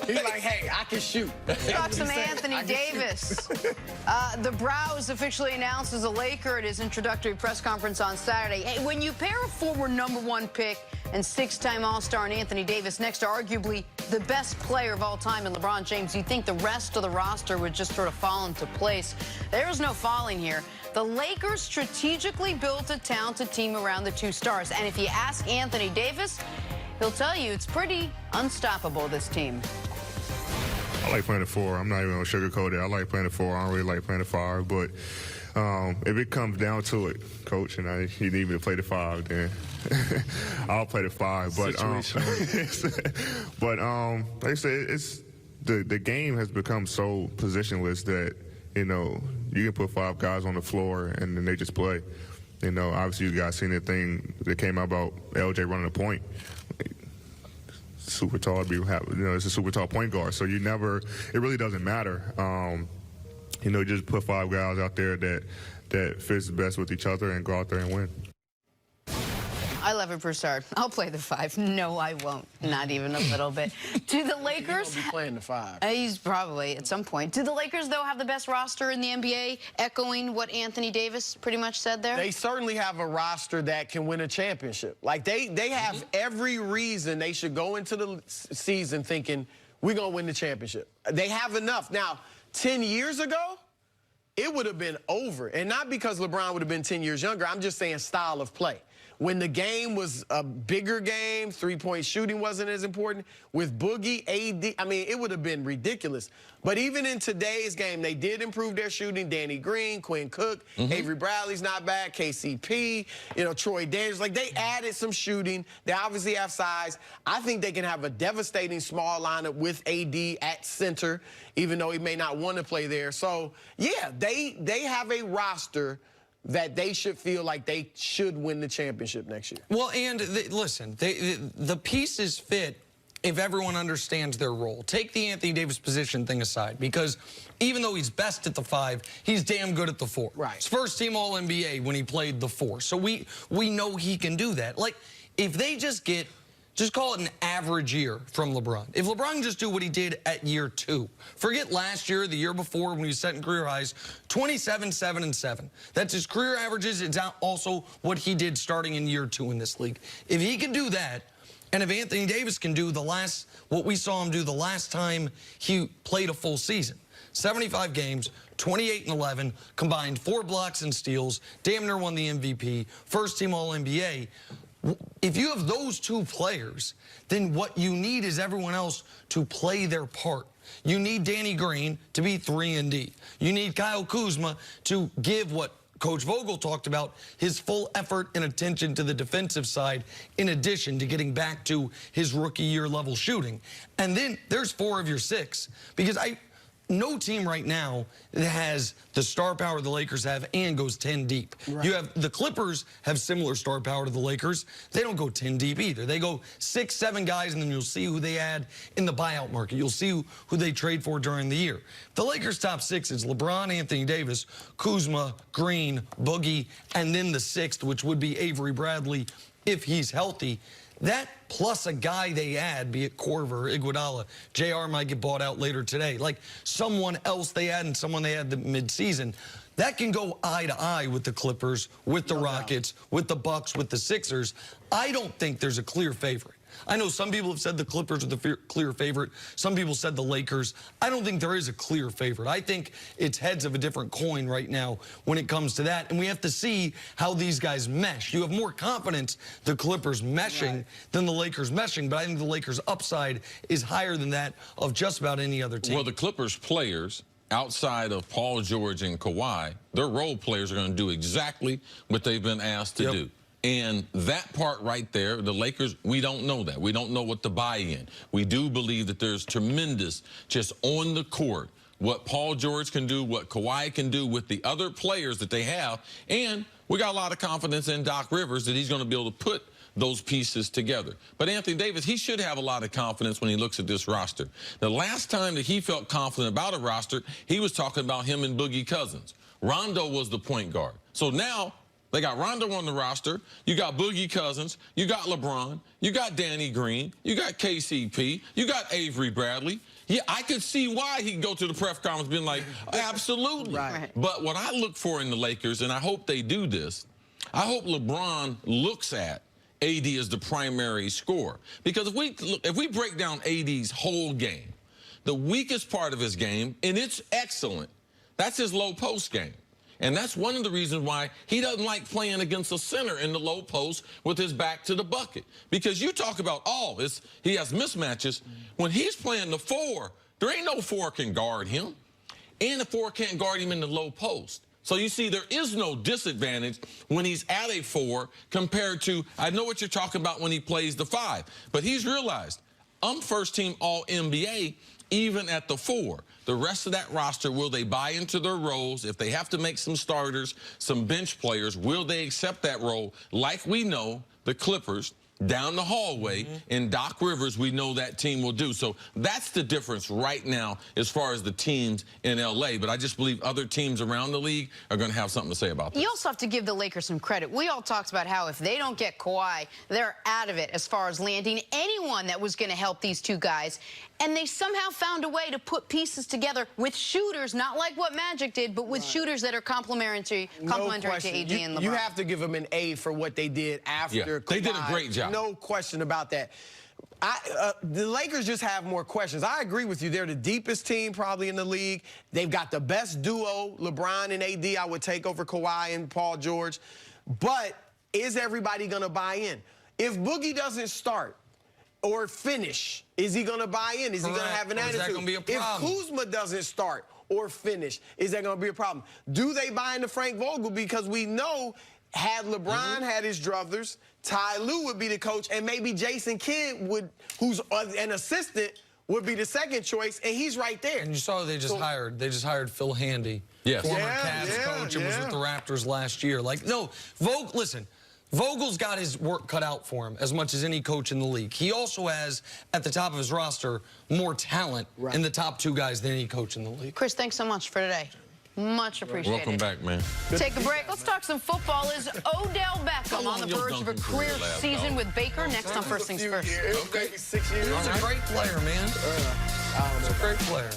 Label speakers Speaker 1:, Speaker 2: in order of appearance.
Speaker 1: He's like, hey, I can shoot.
Speaker 2: Talk some Anthony Davis. The Brows officially announced as a Laker at his introductory press conference on Saturday. Hey, when you pair a former #1 pick and 6-time All-Star in Anthony Davis next to arguably the best player of all time in LeBron James, you think the rest of the roster would just sort of fall into place. There's no falling here. The Lakers strategically built a talented team around the two stars. And if you ask Anthony Davis, he'll tell you it's pretty unstoppable, this team.
Speaker 3: I like playing the 4. I'm not even going to sugarcoat it. I like playing the 4. I don't really like playing the 5. But if it comes down to it, Coach, and you need me to play the 5, then I'll play the 5. But like I said, it's the game has become so positionless that, you know, you can put 5 guys on the floor and then they just play. You know, obviously you guys seen the thing that came out about LJ running a point. Super tall, you know, it's a super tall point guard. So you never, it really doesn't matter. You know, just put 5 guys out there that fits best with each other and go out there and win.
Speaker 2: I love it, Broussard. I'll play the 5. No, I won't. Not even a little bit. Do the Lakers...
Speaker 1: He'll be playing the 5.
Speaker 2: He's probably at some point. Do the Lakers, though, have the best roster in the NBA, echoing what Anthony Davis pretty much said there?
Speaker 1: They certainly have a roster that can win a championship. Like, they have every reason they should go into the season thinking, we're going to win the championship. They have enough. Now, 10 years ago, it would have been over. And not because LeBron would have been 10 years younger. I'm just saying style of play. When the game was a bigger game, three-point shooting wasn't as important. With Boogie, AD, I mean, it would have been ridiculous. But even in today's game, they did improve their shooting. Danny Green, Quinn Cook, Avery Bradley's not bad, KCP, you know, Troy Daniels. Like, they added some shooting. They obviously have size. I think they can have a devastating small lineup with AD at center, even though he may not want to play there. So, yeah, they have a roster that they should feel like they should win the championship next year.
Speaker 4: Well, and listen, the pieces fit if everyone understands their role. Take the Anthony Davis position thing aside, because even though he's best at the 5, he's damn good at the 4.
Speaker 1: Right.
Speaker 4: He's first-team All-NBA when he played the 4. So we know he can do that. Like, if they just call it an average year from LeBron. If LeBron can just do what he did at year 2, forget last year, the year before when he was setting career highs, 27, 7, and 7. That's his career averages. It's also what he did starting in year 2 in this league. If he can do that, and if Anthony Davis can do what we saw him do the last time he played a full season, 75 games, 28 and 11, combined 4 blocks and steals, damn near won the MVP, first-team All-NBA. If you have those 2 players, then what you need is everyone else to play their part. You need Danny Green to be 3-and-D. You need Kyle Kuzma to give what Coach Vogel talked about, his full effort and attention to the defensive side, in addition to getting back to his rookie year level shooting. And then there's 4 of your 6, because no team right now that has the star power the Lakers have and goes 10 deep. Right. You have the Clippers have similar star power to the Lakers. They don't go 10 deep either. They go 6, 7 guys, and then you'll see who they add in the buyout market. You'll see who they trade for during the year. The Lakers' top 6 is LeBron, Anthony Davis, Kuzma, Green, Boogie, and then the 6th, which would be Avery Bradley if he's healthy. That plus a guy they add, be it Korver, Iguodala, JR might get bought out later today, like someone else they add and someone they add the midseason, that can go eye to eye with the Clippers, with the Rockets, with the Bucks, with the Sixers. I don't think there's a clear favorite. I know some people have said the Clippers are the clear favorite. Some people said the Lakers. I don't think there is a clear favorite. I think it's heads of a different coin right now when it comes to that. And we have to see how these guys mesh. You have more confidence the Clippers meshing than the Lakers meshing, but I think the Lakers' upside is higher than that of just about any other team.
Speaker 5: Well, the Clippers players, outside of Paul George and Kawhi, their role players are going to do exactly what they've been asked to do. And that part right there, the Lakers, we don't know that. We don't know what the buy-in. We do believe that there's tremendous just on the court, what Paul George can do, what Kawhi can do with the other players that they have. And we got a lot of confidence in Doc Rivers that he's going to be able to put those pieces together. But Anthony Davis, he should have a lot of confidence when he looks at this roster. The last time that he felt confident about a roster, he was talking about him and Boogie Cousins. Rondo was the point guard. So now they got Rondo on the roster. You got Boogie Cousins. You got LeBron. You got Danny Green. You got KCP. You got Avery Bradley. Yeah, I could see why he'd go to the press conference being like, absolutely.
Speaker 2: Right.
Speaker 5: But what I look for in the Lakers, and I hope they do this, I hope LeBron looks at AD as the primary scorer. Because if we break down AD's whole game, the weakest part of his game, and it's excellent, that's his low post game. And that's one of the reasons why he doesn't like playing against a center in the low post with his back to the bucket. Because you talk about, he has mismatches. When he's playing the 4, there ain't no 4 can guard him. And the 4 can't guard him in the low post. So you see, there is no disadvantage when he's at a 4 compared to, I know what you're talking about when he plays the 5. But he's realized, I'm first-team All-NBA even at the 4. The rest of that roster, will they buy into their roles? If they have to make some starters, some bench players, will they accept that role? Like we know the Clippers down the hallway in Doc Rivers, we know that team will do. So that's the difference right now as far as the teams in L.A. But I just believe other teams around the league are going to have something to say about this.
Speaker 2: You also have to give the Lakers some credit. We all talked about how if they don't get Kawhi, they're out of it as far as landing anyone that was going to help these two guys. And they somehow found a way to put pieces together with shooters, not like what Magic did, but with shooters that are complementary to AD and LeBron.
Speaker 1: You have to give them an A for what they did after Kawhi.
Speaker 5: They did a great job.
Speaker 1: No question about that. The Lakers just have more questions. I agree with you. They're the deepest team probably in the league. They've got the best duo, LeBron and AD. I would take over Kawhi and Paul George. But is everybody going to buy in? If Boogie doesn't start or finish, is he going to buy in? Is he going to have an attitude?
Speaker 4: Is that going to be a problem?
Speaker 1: If Kuzma doesn't start or finish, is that going to be a problem? Do they buy into Frank Vogel? Because we know had LeBron had his druthers, Ty Lue would be the coach, and maybe Jason Kidd would, who's an assistant, would be the second choice, and he's right there.
Speaker 4: And you saw they just hired Phil Handy,
Speaker 5: Yes.
Speaker 4: former Cavs coach, and was with the Raptors last year. Like, no, listen, Vogel's got his work cut out for him as much as any coach in the league. He also has, at the top of his roster, more talent in the top 2 guys than any coach in the league.
Speaker 2: Chris, thanks so much for today. Much appreciated.
Speaker 5: Welcome back, man.
Speaker 2: Take a break. Let's talk some football. Is Odell Beckham on the verge of a career season with Baker? Next on First Things First.
Speaker 1: Maybe 6 years.
Speaker 4: He's a great player, man. He's a great player.